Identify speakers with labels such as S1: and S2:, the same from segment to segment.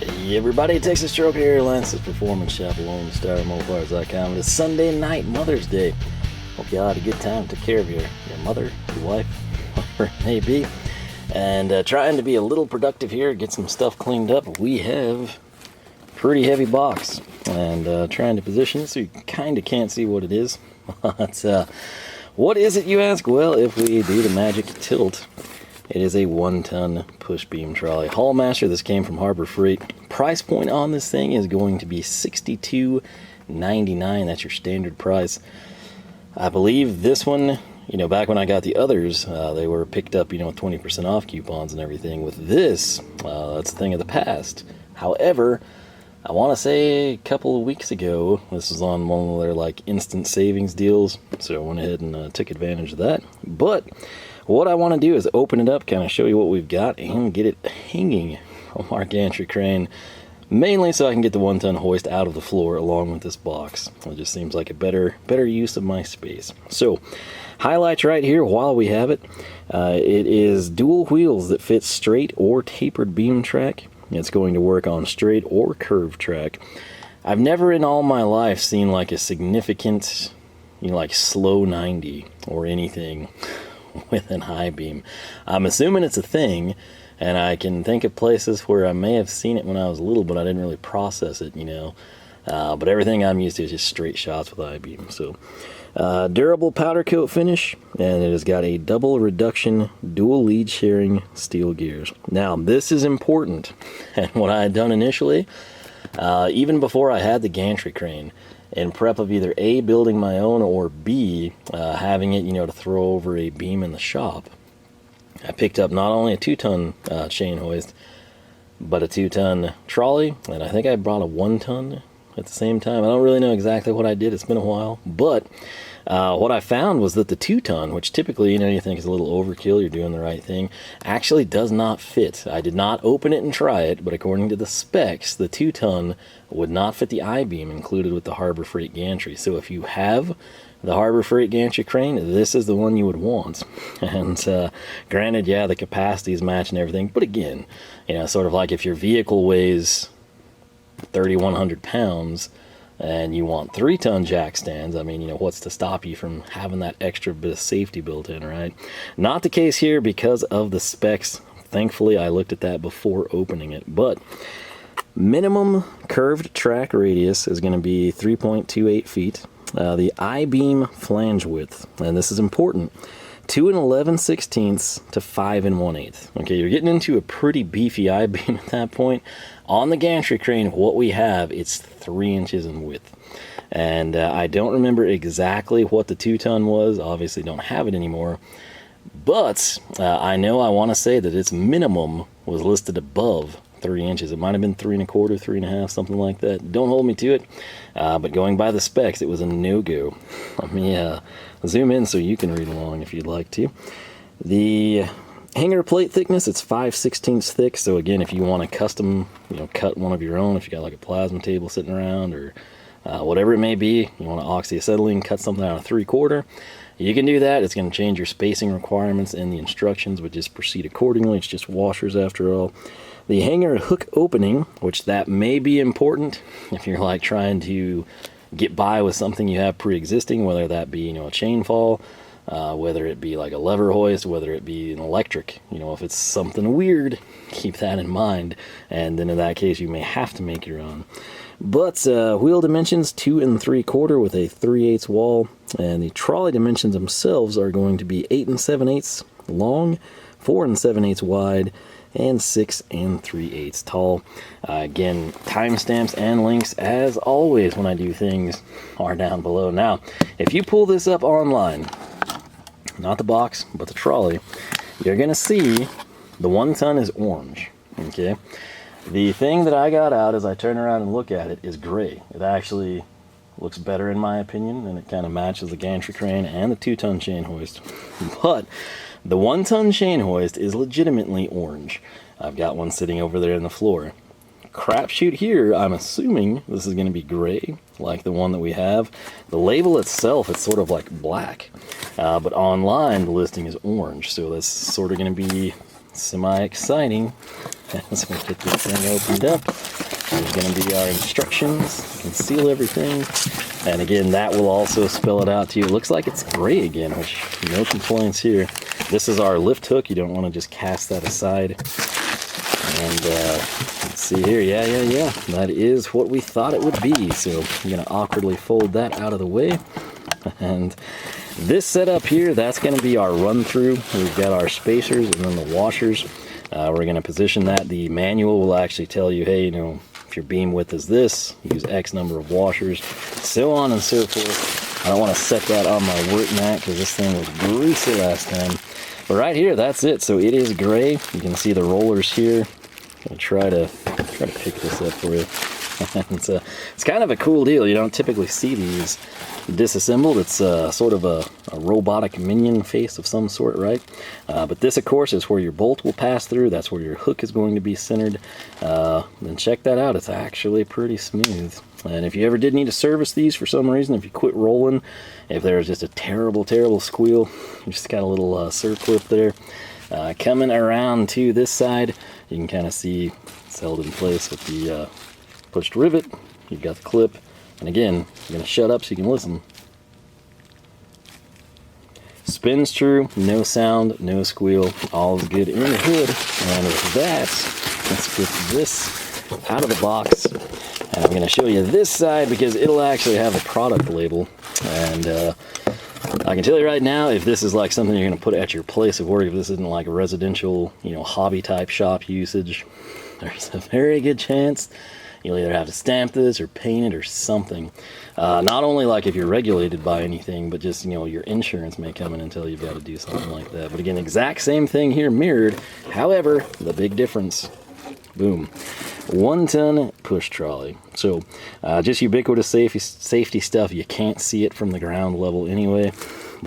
S1: Hey everybody, Texas Trucker here, Lance's Performance Shop, along Star Mopars.com. It is Sunday night, Mother's Day. Hope y'all had a good time, took care of your mother, your wife, whatever it may be. And trying to be a little productive here, get some stuff cleaned up. We have a pretty heavy box, and trying to position it so you kind of can't see what it is. But what is it, you ask? Well, if we do the magic tilt, it is a 1-ton push beam trolley. Haulmaster, this came from Harbor Freight. Price point on this thing is going to be $62.99. That's your standard price. I believe this one, back when I got the others, they were picked up, 20% off coupons and everything. With this, that's a thing of the past. However, I want to say a couple of weeks ago, this was on one of their instant savings deals, so I went ahead and took advantage of that. But what I want to do is open it up, kind of show you what we've got, and get it hanging from our gantry crane, mainly so I can get the 1-ton hoist out of the floor along with this box. It just seems like a better use of my space. So, highlights right here while we have it. It is dual wheels that fit straight or tapered beam track. It's going to work on straight or curved track. I've never in all my life seen a significant, slow 90 or anything with an high beam. I'm assuming it's a thing, and I can think of places where I may have seen it when I was little, but I didn't really process it, but everything I'm used to is just straight shots with high beam. So durable powder coat finish, and it has got a double reduction dual lead sharing steel gears. Now this is important, and what I had done initially, even before I had the gantry crane, in prep of either A, building my own, or B, having it, to throw over a beam in the shop, I picked up not only a 2-ton chain hoist, but a 2-ton trolley, and I think I brought a 1-ton at the same time. I don't really know exactly what I did. It's been a while, but what I found was that the 2-ton, which typically, you think is a little overkill, you're doing the right thing, actually does not fit. I did not open it and try it, but according to the specs, the 2-ton would not fit the I-beam included with the Harbor Freight gantry. So if you have the Harbor Freight gantry crane, this is the one you would want. And granted, yeah, the capacities match and everything, but again, sort of like if your vehicle weighs 3,100 pounds and you want 3-ton jack stands, I mean, what's to stop you from having that extra bit of safety built in, right? Not the case here because of the specs. Thankfully, I looked at that before opening it, but minimum curved track radius is going to be 3.28 feet. The I-beam flange width, and this is important, 2 11/16 to 5 1/8. Okay, you're getting into a pretty beefy I-beam at that point. On the gantry crane, what we have, it's 3 inches in width. And I don't remember exactly what the 2-ton was. Obviously don't have it anymore. But I know I want to say that its minimum was listed above 3 inches. It might have been 3 1/4, 3 1/2, something like that. Don't hold me to it. But going by the specs, it was a no-go. Let me zoom in so you can read along if you'd like to. The hanger plate thickness, it's 5/16 thick. So again, if you want to custom, cut one of your own, if you got a plasma table sitting around or whatever it may be, you want to oxyacetylene, cut something out of 3/4, you can do that. It's going to change your spacing requirements in the instructions, but just proceed accordingly. It's just washers after all. The hanger hook opening, which that may be important if you're trying to get by with something you have pre-existing, whether that be a chain fall, whether it be a lever hoist, whether it be an electric. If it's something weird, keep that in mind, and then in that case you may have to make your own. But wheel dimensions 2 3/4 with a 3/8 wall, and the trolley dimensions themselves are going to be 8 7/8 long, 4 7/8 wide, and 6 3/8 tall. Again, timestamps and links, as always when I do things, are down below. Now, if you pull this up online, not the box, but the trolley, you're going to see the 1-ton is orange, okay? The thing that I got out as I turn around and look at it is gray. It actually looks better in my opinion, and it kind of matches the gantry crane and the 2-ton chain hoist. But the 1-ton chain hoist is legitimately orange. I've got one sitting over there in the floor. Crapshoot here, I'm assuming this is going to be gray, like the one that we have. The label itself, it's sort of black. But online, the listing is orange, so that's sort of going to be semi-exciting as we get this thing opened up. There's going to be our instructions. You can seal everything. And again, that will also spell it out to you. It looks like it's gray again, which no complaints here. This is our lift hook. You don't want to just cast that aside. And let's see here. Yeah. That is what we thought it would be. So I'm going to awkwardly fold that out of the way. And this setup here, that's going to be our run through. We've got our spacers and then the washers. We're going to position that. The manual will actually tell you, hey, you know, if your beam width is this, use X number of washers, so on and so forth. I don't want to set that on my work mat because this thing was greasy last time. But right here, that's it. So it is gray. You can see the rollers here. I'm going to try to pick this up for you. It's kind of a cool deal. You don't typically see these disassembled. It's sort of a robotic minion face of some sort, right? But this, of course, is where your bolt will pass through. That's where your hook is going to be centered. Then check that out. It's actually pretty smooth. And if you ever did need to service these for some reason, if you quit rolling, if there's just a terrible, terrible squeal, you just got a little circlip there. Coming around to this side, you can kind of see it's held in place with the pushed rivet. You've got the clip. And again, I'm going to shut up so you can listen. Spins true, no sound, no squeal, all is good in the hood. And with that, let's get this out of the box. And I'm going to show you this side because it'll actually have a product label. And I can tell you right now, if this is like something you're going to put at your place of work, if this isn't like a residential, you know, hobby type shop usage, there's a very good chance you'll either have to stamp this or paint it or something. Not only like if you're regulated by anything, but just, you know, your insurance may come in and tell you you've got to do something like that. But again, exact same thing here mirrored. However, the big difference, boom, 1 ton push trolley. So just ubiquitous safety stuff. You can't see it from the ground level anyway,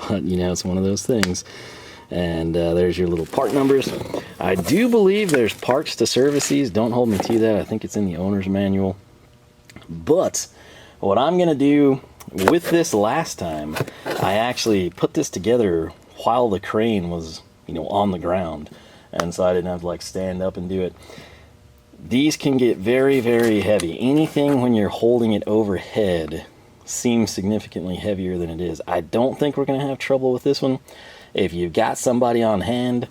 S1: but you know, it's one of those things. And there's your little part numbers. I do believe there's parts to service these. Don't hold me to that. I think it's in the owner's manual. But what I'm going to do with this last time, I actually put this together while the crane was, you know, on the ground. And so I didn't have to like stand up and do it. These can get very, very heavy. Anything when you're holding it overhead seems significantly heavier than it is. I don't think we're going to have trouble with this one. If you've got somebody on hand,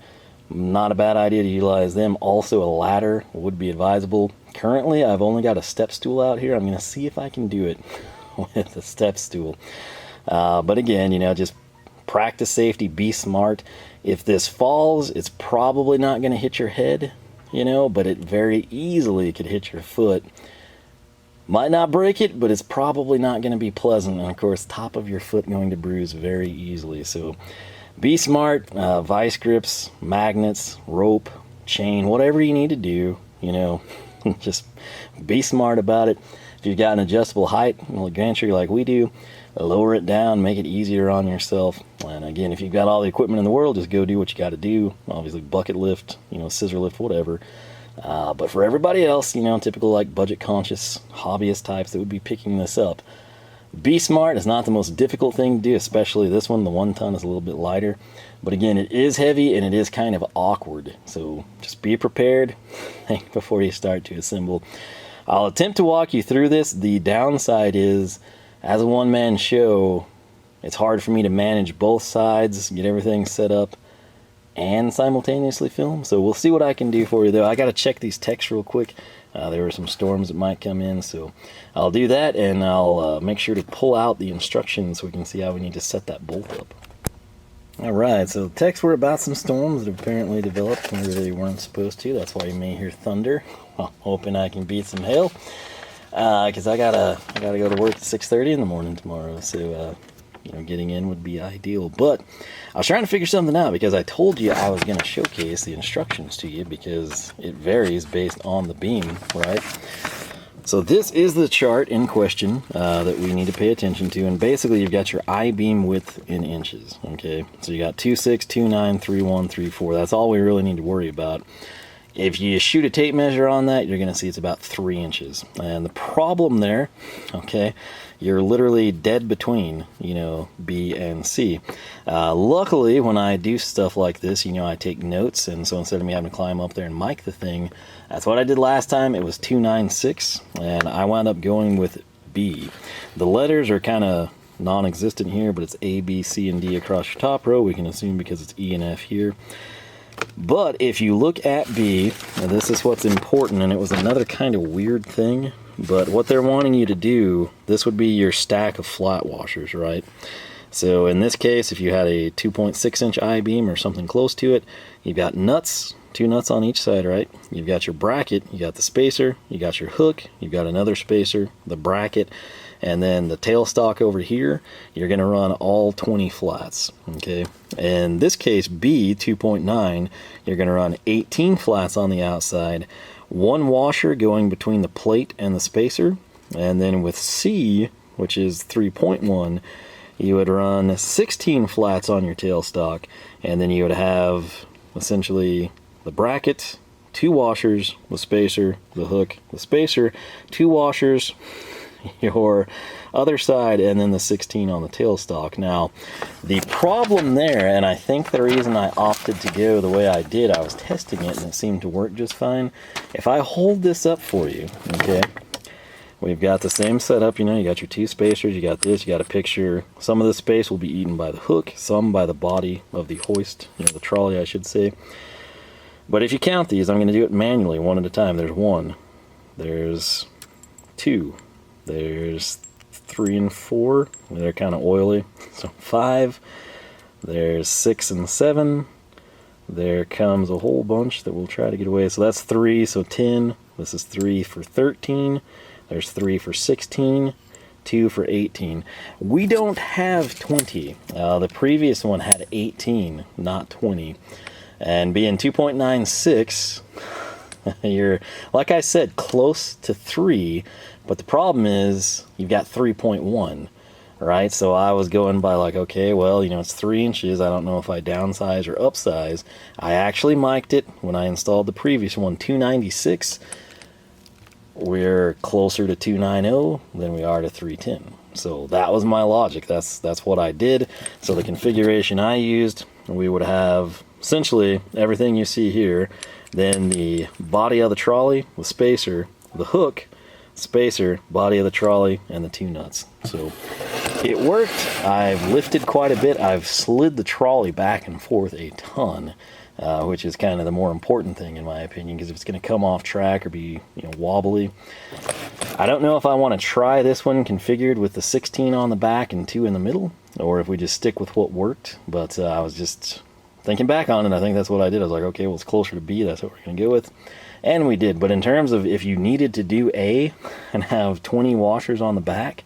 S1: not a bad idea to utilize them. Also, a ladder would be advisable. Currently, I've only got a step stool out here. I'm going to see if I can do it with a step stool. But again, you know, just practice safety, be smart. If this falls, it's probably not going to hit your head, you know, but it very easily could hit your foot. Might not break it, but it's probably not going to be pleasant. And of course, top of your foot going to bruise very easily. So be smart. Vice grips, magnets, rope, chain, whatever you need to do, you know, just be smart about it. If you've got an adjustable height, well, gantry like we do, lower it down, make it easier on yourself. And again, if you've got all the equipment in the world, just go do what you got to do. Obviously, bucket lift, you know, scissor lift, whatever. But for everybody else, you know, typical like budget conscious hobbyist types that would be picking this up, be smart. It's not the most difficult thing to do, especially this one. The 1 ton is a little bit lighter, but again, it is heavy and it is kind of awkward. So just be prepared before you start to assemble. I'll attempt to walk you through this. The downside is, as a one-man show, it's hard for me to manage both sides, get everything set up, and simultaneously film. So we'll see what I can do for you, though. I got to check these techs real quick. There were some storms that might come in, so I'll do that, and I'll make sure to pull out the instructions so we can see how we need to set that bolt up. Alright, so the techs were about some storms that apparently developed where they weren't supposed to. That's why you may hear thunder. I'm hoping I can beat some hail, because I gotta go to work at 6:30 in the morning tomorrow, so you know, getting in would be ideal. But I was trying to figure something out because I told you I was going to showcase the instructions to you because it varies based on the beam, right? So this is the chart in question that we need to pay attention to, and basically you've got your I-beam width in inches, okay? So you got 2.6, 2.9, 3.1, 3.4. That's all we really need to worry about. If you shoot a tape measure on that, you're going to see it's about 3 inches. And the problem there, okay, you're literally dead between, you know, B and C. Luckily, when I do stuff like this, you know, I take notes, and so instead of me having to climb up there and mic the thing, that's what I did last time. It was 296, and I wound up going with B. The letters are kind of non-existent here, but it's A, B, C, and D across your top row. We can assume because it's E and F here. But if you look at B, and this is what's important, and it was another kind of weird thing, but what they're wanting you to do, this would be your stack of flat washers, right? So in this case, if you had a 2.6 inch I-beam or something close to it, you've got nuts, 2 nuts on each side, right? You've got your bracket, you got the spacer, you got your hook, you've got another spacer, the bracket, and then the tailstock over here, you're going to run all 20 flats, okay? In this case, B, 2.9, you're going to run 18 flats on the outside, 1 washer going between the plate and the spacer, and then with C, which is 3.1, you would run 16 flats on your tailstock, and then you would have essentially the bracket, 2 washers, the spacer, the hook, the spacer, 2 washers, your other side, and then the 16 on the tailstock. Now, the problem there, and I think the reason I opted to go the way I did, I was testing it and it seemed to work just fine. If I hold this up for you, okay, we've got the same setup, you know, you got your 2 spacers, you got this, you got a picture. Some of the space will be eaten by the hook, some by the body of the hoist, you know, the trolley, I should say. But if you count these, I'm going to do it manually, one at a time. There's 1, there's 2, there's 3 and 4, they're kind of oily, so 5, there's 6 and 7, there comes a whole bunch that we'll try to get away, so that's 3, so 10, this is 3 for 13, there's 3 for 16, 2 for 18. We don't have 20, the previous one had 18, not 20, and being 2.96, you're, like I said, close to 3, but the problem is you've got 3.1, right? So I was going by like, okay, well, you know, it's 3 inches. I don't know if I downsize or upsize. I actually mic'd it when I installed the previous one, 296. We're closer to 290 than we are to 310. So that was my logic. That's what I did. So the configuration I used, we would have essentially everything you see here, then the body of the trolley, the spacer, the hook, spacer, body of the trolley, and the 2 nuts. So it worked. I've lifted quite a bit. I've slid the trolley back and forth a ton, which is kind of the more important thing in my opinion, because if it's going to come off track or be, you know, wobbly. I don't know if I want to try this one configured with the 16 on the back and 2 in the middle, or if we just stick with what worked, but I was just thinking back on it, I think that's what I did. I was like, okay, well, it's closer to B, that's what we're going to go with. And we did. But in terms of if you needed to do A and have 20 washers on the back,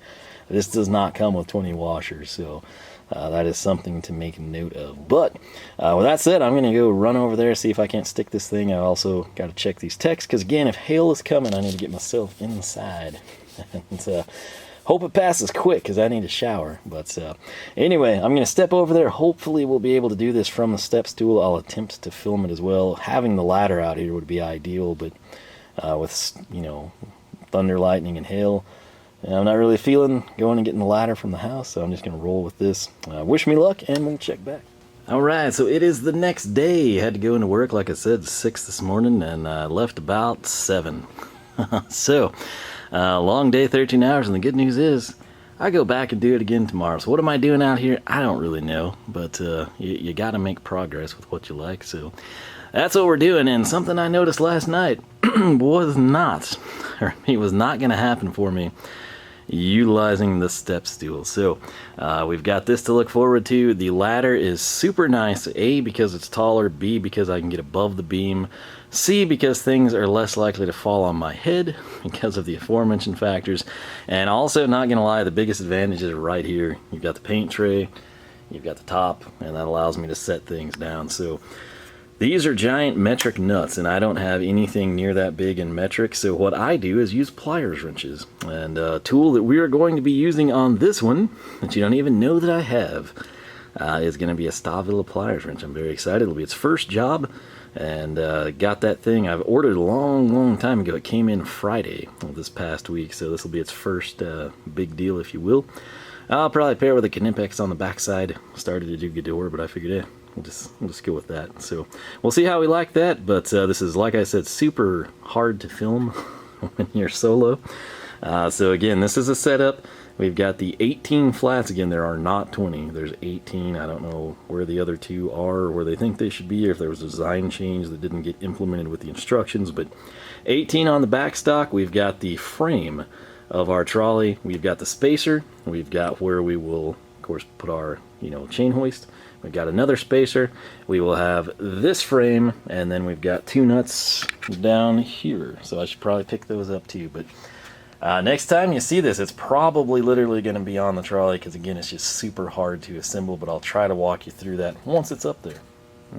S1: this does not come with 20 washers. So that is something to make note of. But with that said, I'm going to go run over there, see if I can't stick this thing. I also got to check these techs, because again, if hail is coming, I need to get myself inside. And hope it passes quick, because I need a shower. But anyway, I'm going to step over there. Hopefully we'll be able to do this from the step stool. I'll attempt to film it as well. Having the ladder out here would be ideal, but with, you know, thunder, lightning, and hail, I'm not really feeling going and getting the ladder from the house, so I'm just going to roll with this. Wish me luck, and we'll check back. Alright, so it is the next day. Had to go into work, like I said, 6 this morning, and left about 7. So long day, 13 hours, and the good news is I go back and do it again tomorrow. So what am I doing out here? I don't really know, but you got to make progress with what you like. So that's what we're doing. And something I noticed last night was not going to happen for me utilizing the step stool. So we've got this to look forward to. The ladder is super nice. A, because it's taller. B, because I can get above the beam. C, because things are less likely to fall on my head because of the aforementioned factors. And also, not gonna lie, the biggest advantage is right here. You've got the paint tray, you've got the top, and that allows me to set things down. So these are giant metric nuts, and I don't have anything near that big in metric. So what I do is use pliers wrenches. And a tool that we are going to be using on this one, that you don't even know that I have, is going to be a Stahlwille pliers wrench. I'm very excited. It'll be its first job. and got that thing. I've ordered a long time ago. It came in Friday of this past week, so this will be its first big deal, if you will. I'll probably pair with a Knipex on the backside. Started to do Ghidorah, but I figured, yeah, we'll just go with that. So we'll see how we like that, but this is, like I said, super hard to film when you're solo. So again, this is a setup. We've got the 18 flats. Again, there are not 20. There's 18. I don't know where the other two are or where they think they should be, or if there was a design change that didn't get implemented with the instructions, but 18 on the back stock. We've got the frame of our trolley. We've got the spacer. We've got where we will, of course, put our, chain hoist. We've got another spacer. We will have this frame, and then we've got two nuts down here. So I should probably pick those up too, but next time you see this, it's probably literally going to be on the trolley, because again, it's just super hard to assemble, but I'll try to walk you through that once it's up there.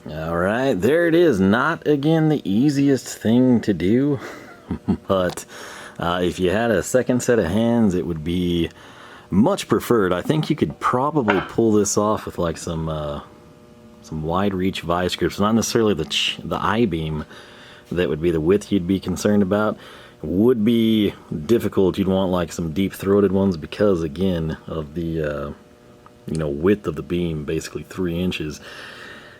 S1: Alright, there it is. Not, again, the easiest thing to do, but if you had a second set of hands, it would be much preferred. I think you could probably pull this off with like some wide reach vice grips, not necessarily the I-beam that would be the width you'd be concerned about. Would be difficult. You'd want like some deep-throated ones because, again, of the width of the beam, basically 3 inches.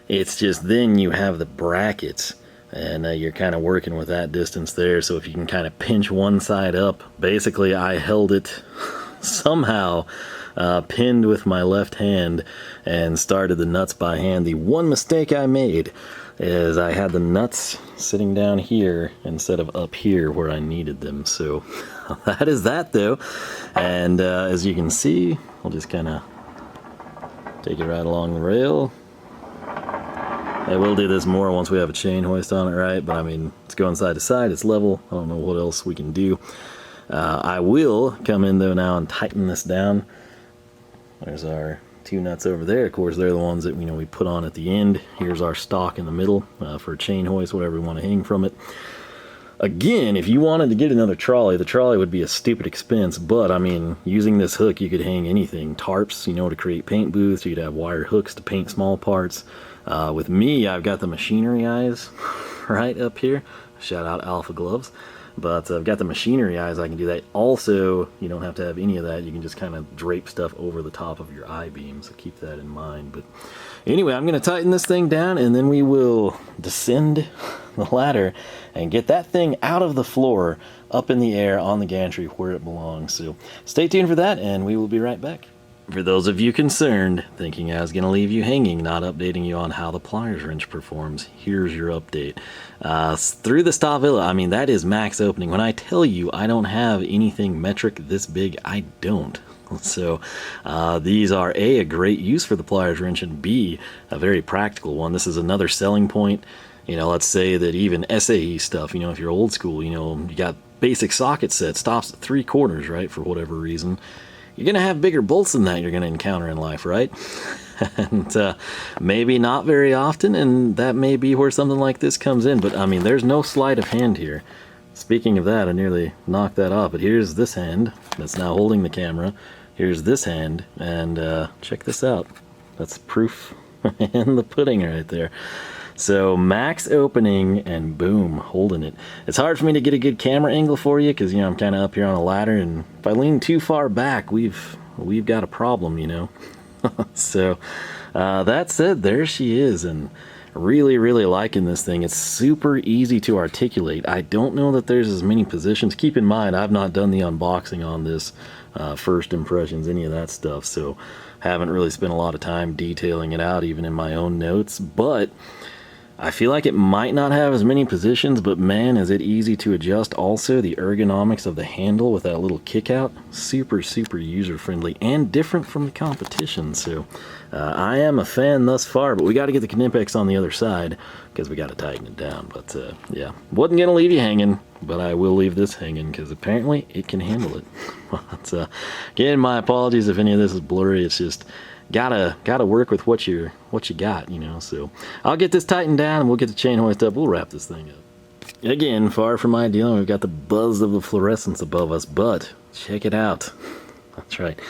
S1: It's just then you have the brackets, and you're kind of working with that distance there. So if you can kind of pinch one side up, basically I held it somehow pinned with my left hand and started the nuts by hand. The one mistake I made is I had the nuts sitting down here instead of up here where I needed them. So that is that, though. And as you can see, I'll just kind of take it right along the rail. I will do this more once we have a chain hoist on it, right? But I mean, it's going side to side, it's level. I don't know what else we can do. I will come in though now and tighten this down. There's our two nuts over there. Of course, they're the ones that we put on at the end. Here's our stock in the middle for a chain hoist, whatever we want to hang from it. Again, if you wanted to get another trolley, the trolley would be a stupid expense, but I mean, using this hook, you could hang anything. Tarps, to create paint booths. You could have wire hooks to paint small parts. With me, I've got the machinery eyes right up here. Shout out Alpha Gloves. But I've got the machinery eyes. I can do that. Also, you don't have to have any of that. You can just kind of drape stuff over the top of your I-beam, so keep that in mind. But anyway, I'm going to tighten this thing down, and then we will descend the ladder and get that thing out of the floor, up in the air on the gantry where it belongs. So stay tuned for that, and we will be right back. For those of you concerned, thinking I was going to leave you hanging, not updating you on how the pliers wrench performs, here's your update. Through the Stahlwille, I mean, that is max opening. When I tell you I don't have anything metric this big, I don't. So these are a great use for the pliers wrench, and B, a very practical one. This is another selling point. Let's say that even SAE stuff, if you're old school, you got basic socket set, stops at 3/4, right, for whatever reason. You're going to have bigger bolts than that you're going to encounter in life, right? And maybe not very often, and that may be where something like this comes in. But, I mean, there's no sleight of hand here. Speaking of that, I nearly knocked that off. But here's this hand that's now holding the camera. Here's this hand, and check this out. That's proof in the pudding right there. So max opening, and boom, holding it. It's hard for me to get a good camera angle for you because, I'm kind of up here on a ladder, and if I lean too far back, we've got a problem, So that said, there she is, and really liking this thing. It's super easy to articulate. I don't know that there's as many positions. Keep in mind, I've not done the unboxing on this, first impressions, any of that stuff, so haven't really spent a lot of time detailing it out, even in my own notes, but I feel like it might not have as many positions, but man, is it easy to adjust. Also, the ergonomics of the handle with that little kick out, super user-friendly and different from the competition. So I am a fan thus far, but we got to get the Knipex on the other side because we got to tighten it down. But yeah, wasn't going to leave you hanging, but I will leave this hanging because apparently it can handle it. But again, my apologies if any of this is blurry. It's just gotta work with what you got, so I'll get this tightened down and we'll get the chain hoist up. We'll wrap this thing up. Again, far from ideal. We've got the buzz of the fluorescence above us, but check it out. That's right.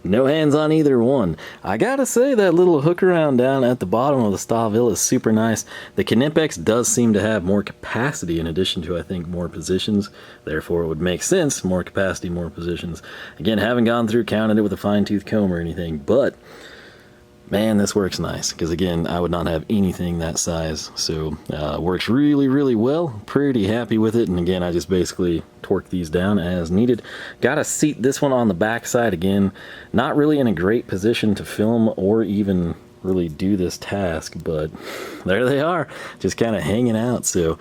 S1: No hands on either one. I gotta say, that little hook around down at the bottom of the Stahlwille is super nice. The Knipex does seem to have more capacity in addition to, I think, more positions. Therefore, it would make sense, more capacity, more positions. Again, haven't gone through, counted it with a fine-tooth comb or anything, but man, this works nice, because again, I would not have anything that size, so works really, really well. Pretty happy with it, and again, I just basically torque these down as needed. Got to seat this one on the back side. Again, not really in a great position to film or even really do this task, but there they are, just kind of hanging out. So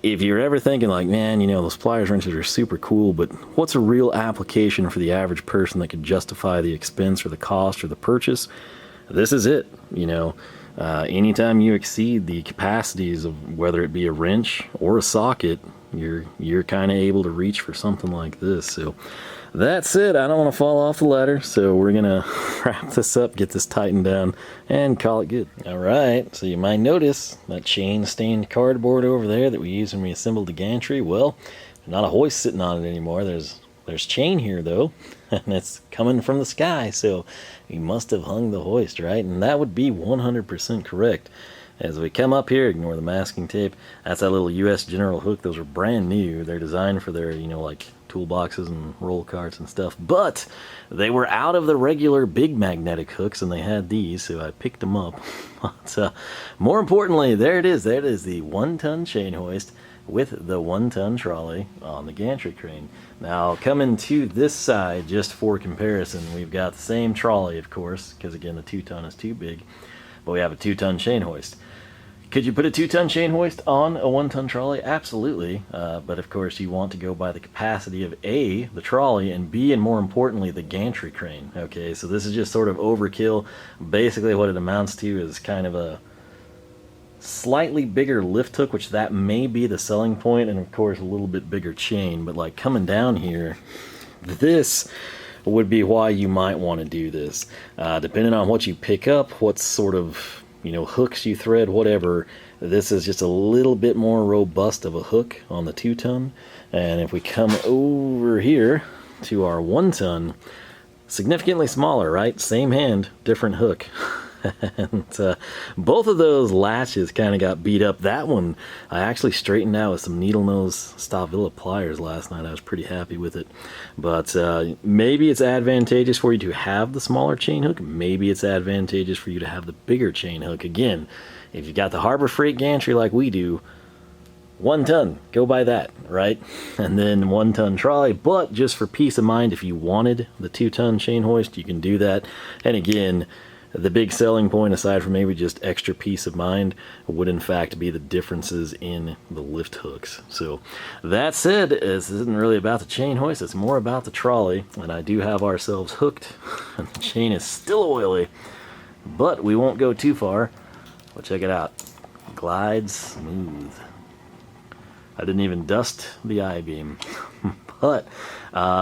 S1: if you're ever thinking like, man, you know, those pliers wrenches are super cool, but what's a real application for the average person that could justify the expense or the cost or the purchase? This is it. You know, anytime you exceed the capacities of whether it be a wrench or a socket, you're kind of able to reach for something like this. So that's it. I don't want to fall off the ladder, so we're gonna wrap this up, get this tightened down, and call it good. All right, so you might notice that chain stained cardboard over there that we used when we assembled the gantry. Well, not a hoist sitting on it anymore. There's chain here though, and it's coming from the sky, so we must have hung the hoist, right? And that would be 100% correct. As we come up here, ignore the masking tape, that's that little US General hook. Those are brand new. They're designed for their, you know, like toolboxes and roll carts and stuff, but they were out of the regular big magnetic hooks and they had these, so I picked them up. But more importantly, there it is. That is the 1-ton chain hoist with the 1-ton trolley on the gantry crane. Now coming to this side, just for comparison, we've got the same trolley, of course, because again the 2-ton is too big, but we have a 2-ton chain hoist. Could you put a 2-ton chain hoist on a 1-ton trolley? Absolutely, but of course you want to go by the capacity of A, the trolley, and B, and more importantly, the gantry crane. Okay, so this is just sort of overkill. Basically what it amounts to is kind of a slightly bigger lift hook, which that may be the selling point, and of course a little bit bigger chain. But like coming down here, this would be why you might want to do this. Depending on what you pick up, what sort of, you know, hooks you thread, whatever, this is just a little bit more robust of a hook on the 2-ton. And if we come over here to our 1-ton, significantly smaller, right? Same hand, different hook. And both of those latches kind of got beat up. That one I actually straightened out with some needle nose Stahlwille pliers last night. I was pretty happy with it. But maybe it's advantageous for you to have the smaller chain hook. Maybe it's advantageous for you to have the bigger chain hook. Again, if you got the Harbor Freight gantry like we do, 1-ton, go by that, right? And then 1-ton trolley. But just for peace of mind, if you wanted the 2-ton chain hoist, you can do that. And again, the big selling point, aside from maybe just extra peace of mind, would in fact be the differences in the lift hooks. So that said, this isn't really about the chain hoist, it's more about the trolley. And I do have ourselves hooked, and the chain is still oily, but we won't go too far. Well, check it out. Glides smooth. I didn't even dust the I-beam. But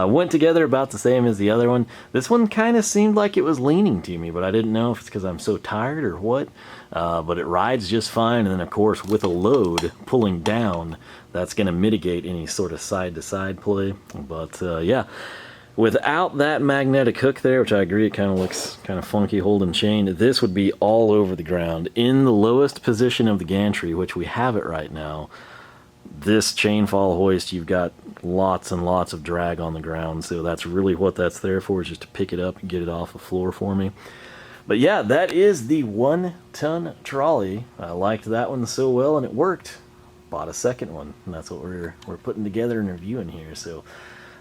S1: went together about the same as the other one. This one kind of seemed like it was leaning to me, but I didn't know if it's because I'm so tired or what. But it rides just fine, and then of course with a load pulling down, that's going to mitigate any sort of side-to-side play. But yeah, without that magnetic hook there, which I agree it kind of looks kind of funky holding chain, this would be all over the ground. In the lowest position of the gantry, which we have it right now, this chain fall hoist, you've got lots and lots of drag on the ground, so that's really what that's there for, is just to pick it up and get it off the floor for me. But yeah, that is the 1-ton trolley. I liked that one so well, and it worked. Bought a second one, and that's what we're putting together and reviewing here. So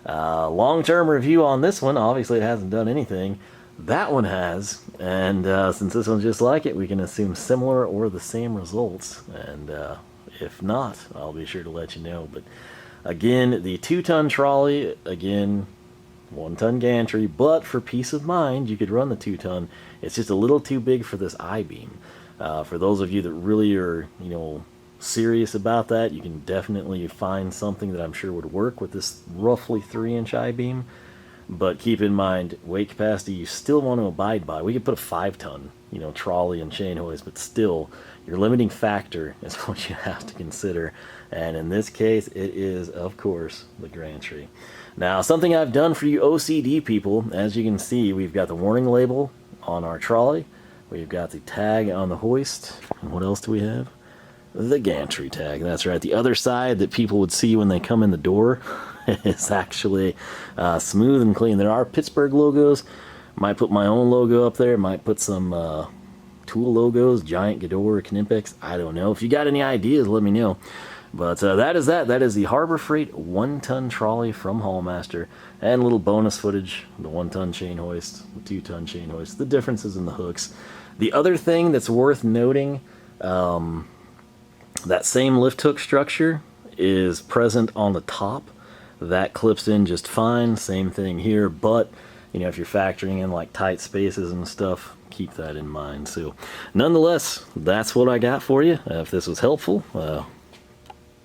S1: long-term review on this one. Obviously it hasn't done anything. That one has, and since this one's just like it, we can assume similar or the same results. And if not, I'll be sure to let you know. But again, the 2-ton trolley, again, 1-ton gantry, but for peace of mind, you could run the 2-ton. It's just a little too big for this I-beam. For those of you that really are, you know, serious about that, you can definitely find something that I'm sure would work with this roughly 3-inch I-beam. But keep in mind, weight capacity you still want to abide by. We could put a 5-ton, you know, trolley and chain hoist, but still, Your limiting factor is what you have to consider, and in this case it is, of course, the gantry. Now, something I've done for you OCD people, as you can see, we've got the warning label on our trolley, we've got the tag on the hoist, and what else do we have? The gantry tag. That's right, the other side that people would see when they come in the door is actually smooth and clean. There are Pittsburgh logos. Might put my own logo up there, might put some Tool logos, Giant, Ghidorah, Knipex, I don't know. If you got any ideas, let me know. But that is the Harbor Freight 1-ton trolley from Haulmaster, and a little bonus footage, the 1-ton chain hoist, the 2-ton chain hoist, the differences in the hooks. The other thing that's worth noting, that same lift hook structure is present on the top. That clips in just fine, same thing here, but you know, if you're factoring in like tight spaces and stuff, keep that in mind. So nonetheless, that's what I got for you. If this was helpful,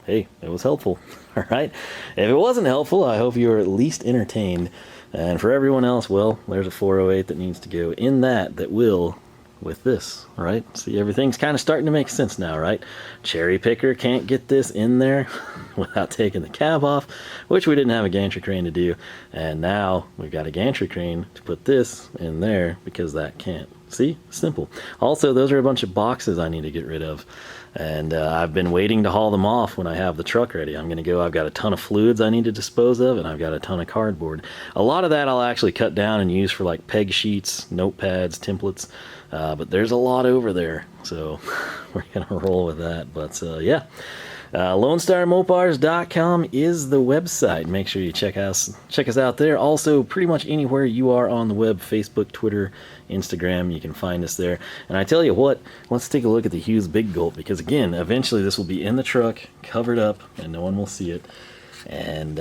S1: hey, it was helpful. All right. If it wasn't helpful, I hope you were at least entertained. And for everyone else, well, there's a 408 that needs to go in that will with this, right? See, everything's kind of starting to make sense now, right? Cherry picker can't get this in there without taking the cab off, which we didn't have a gantry crane to do, and now we've got a gantry crane to put this in there because that can't. See? Simple. Also, those are a bunch of boxes I need to get rid of, and I've been waiting to haul them off when I have the truck ready. I'm gonna go, I've got a ton of fluids I need to dispose of, and I've got a ton of cardboard. A lot of that I'll actually cut down and use for like peg sheets, notepads, templates, but there's a lot over there, so we're gonna roll with that. But yeah, LoneStarMopars.com is the website. Make sure you check us out there. Also, pretty much anywhere you are on the web, Facebook, Twitter, Instagram, you can find us there. And I tell you what, let's take a look at the Hughes Big Gulp, because again, eventually this will be in the truck, covered up, and no one will see it. And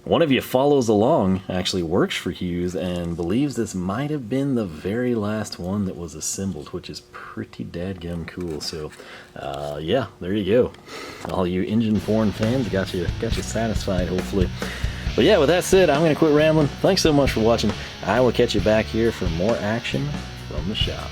S1: one of you follows along, actually works for Hughes, and believes this might have been the very last one that was assembled, which is pretty dadgum cool. So yeah, there you go. All you engine porn fans, got you satisfied, hopefully. But yeah, with that said, I'm going to quit rambling. Thanks so much for watching. I will catch you back here for more action from the shop.